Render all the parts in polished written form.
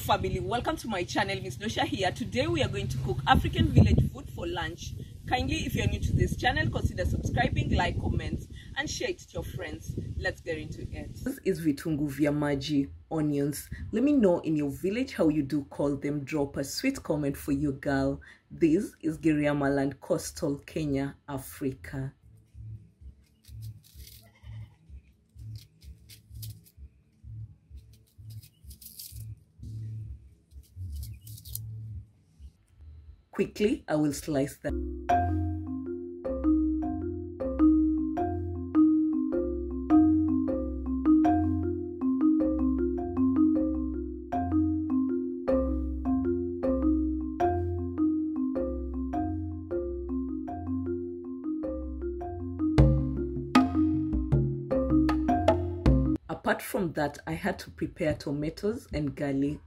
family, welcome to my channel. Miss Dosha here. Today we are going to cook African village food for lunch. Kindly, if you're new to this channel, consider subscribing, like, comment and share it to your friends. Let's get into it. This is vitungu vya maji, onions. Let me know in your village how you do call them. Drop a sweet comment for your girl. This is Giriamaland, coastal Kenya, Africa. Quickly, I will slice them. Apart from that, I had to prepare tomatoes and garlic.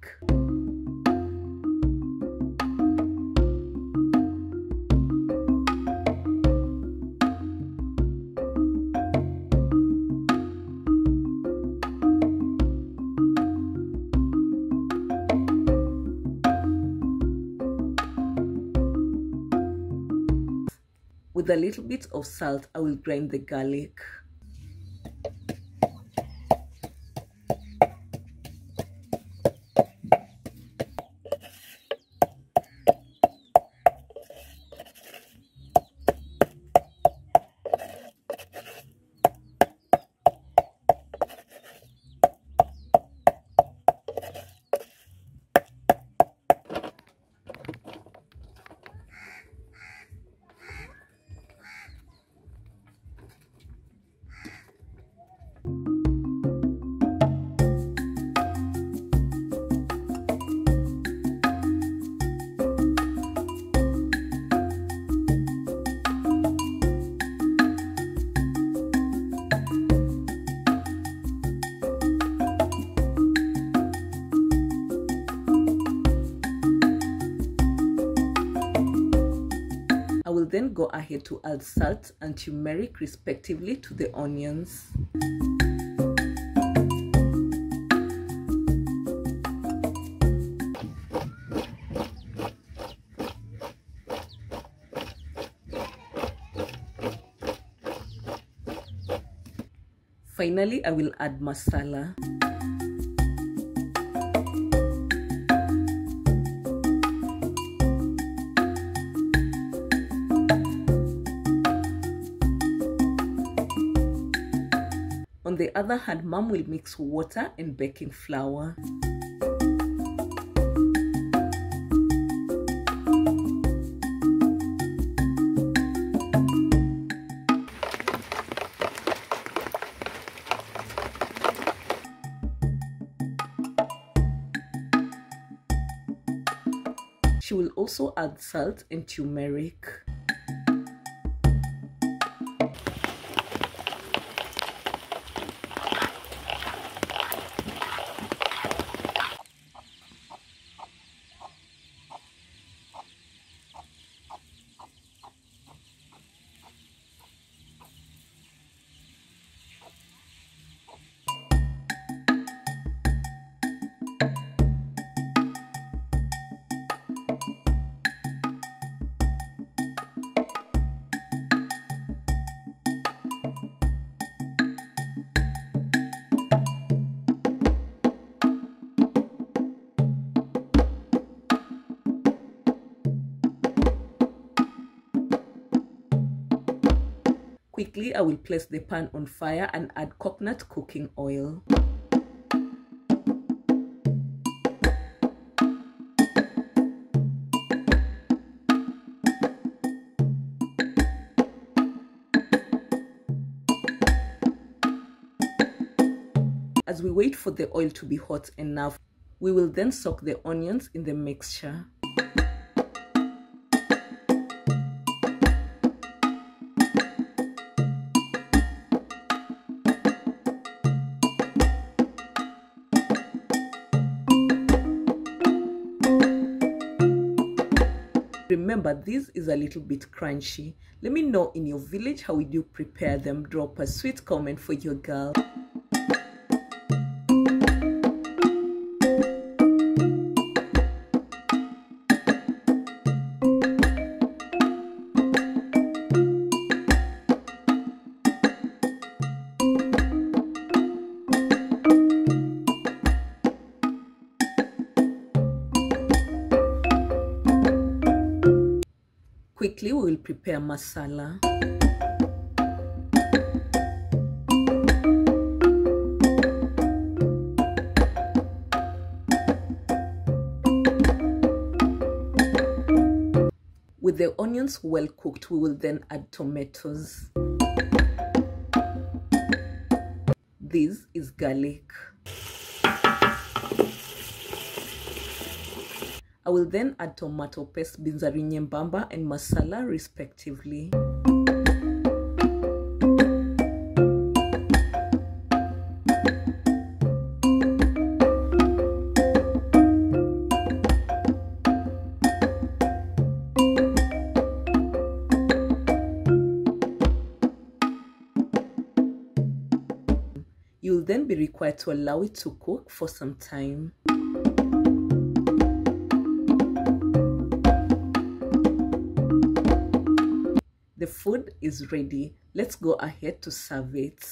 With a little bit of salt, I will grind the garlic. I will then go ahead to add salt and turmeric respectively to the onions. Finally, I will add masala. On the other hand, Mom will mix water and baking flour. She will also add salt and turmeric. Quickly, I will place the pan on fire and add coconut cooking oil. As we wait for the oil to be hot enough, we will then soak the onions in the mixture. Remember, this is a little bit crunchy. Let me know in your village how you prepare them. Drop a sweet comment for your girl. Quickly, we will prepare masala. With the onions well cooked, we will then add tomatoes. This is garlic. I will then add tomato paste, binzari nyembamba, and masala respectively. You'll then be required to allow it to cook for some time. The food is ready. Let's go ahead to serve it.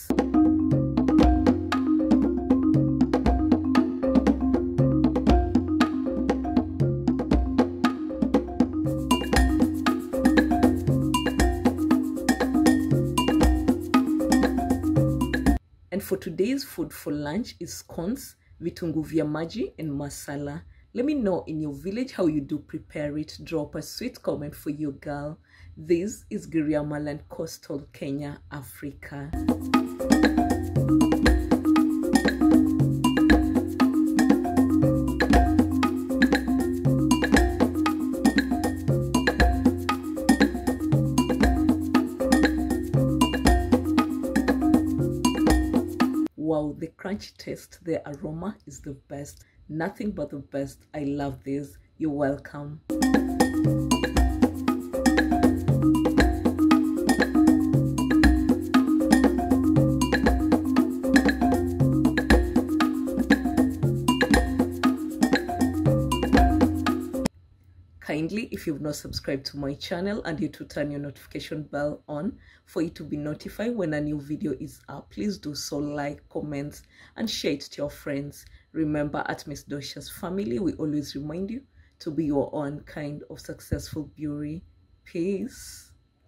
And for today's food for lunch is scones, vitunguu vya maji, and masala. Let me know in your village how you do prepare it. Drop a sweet comment for your girl. This is Giriamaland, Coastal Kenya, Africa. Wow, the crunchy taste, the aroma is the best. Nothing but the best. I love this. You're welcome. Kindly, if you've not subscribed to my channel, and you to turn your notification bell on for you to be notified when a new video is up, please do so. Like, comment, and share it to your friends. Remember, at Miss Dosha's family, we always remind you to be your own kind of successful beauty. Peace.